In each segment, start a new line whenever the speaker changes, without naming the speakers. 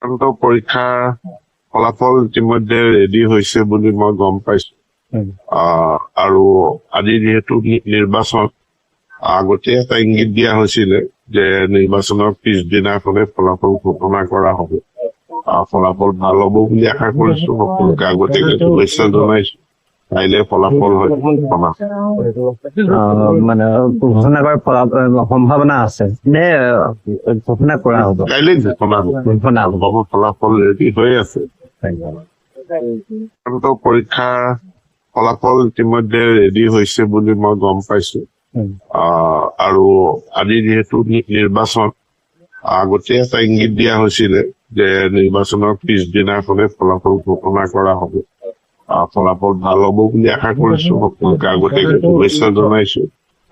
পৰীক্ষাৰ ফলাফল ইতিমধ্যে ৰেডি হৈছে বুলি মই গম পাইছো। আৰু আজি যিহেতু নিৰ্বাচন আগতে এটা ইংগিত দিয়া হৈছিলে যে নিৰ্বাচনৰ পিছদিনাখনে ফলাফল ঘোষণা কৰা হ'ব। ফলাফল ভাল হ'ব বুলি আশা কৰিছো। সকলোকে আগতীয়াকৈ শুভেচ্ছা জনাইছো। কাইলে ফলাফল
মানে ঘোষণা কৰাৰ সম্ভাৱনা আছে নে ঘোষণা কৰা হ'ব?
কাইলে ঘোষণা হ'ব। ফলাফল ৰেডি হৈ আছে। পৰীক্ষাৰ ফলাফল ইতিমধ্যে ৰেডি হৈছে বুলি মই গম পাইছো। আৰু আজি যিহেতু নিৰ্বাচন আগতে এটা ইংগিত দিয়া হৈছিলে যে নিৰ্বাচনৰ পিছদিনাখনে ফলাফল ঘোষণা কৰা হ'ব। ফলাফল ভাল হ'ব বুলি আশা কৰিছো। সকলোকে আগতীয়াকৈ শুভেচ্ছা জনাইছো।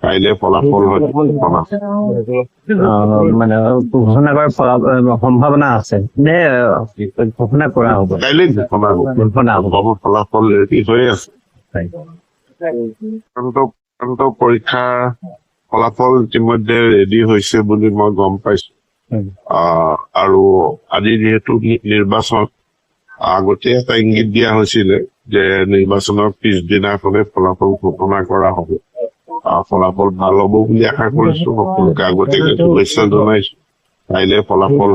কাইলে ফলাফল
মানে ঘোষণা কৰাৰ সম্ভাৱনা আছে নে ঘোষণা কৰা হ'ব?
কাইলে ঘোষণা হ'ব। ফলাফল ৰেডি হৈ আছে। পৰীক্ষাৰ ফলাফল ইতিমধ্যে ৰেডি হৈছে বুলি মই গম পাইছো। আৰু আজি যিহেতু নিৰ্বাচন আগতে এটা ইংগিত দিয়া হৈছিলে যে নিৰ্বাচনৰ পিছদিনাখনে ফলাফল ঘোষণা কৰা হ'ব। ফলাফল ভাল হ'ব বুলি আশা কৰিছো। সকলোকে আগতীয়াকৈ শুভেচ্ছা জনাইছো। কাইলে ফলাফল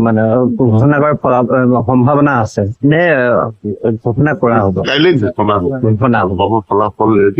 মানে ঘোষণা কৰাৰ সম্ভাৱনা আছে নে ঘোষণা কৰা হ'ব?
কাইলে ঘোষণা হ'ব। ফলাফল ৰেডি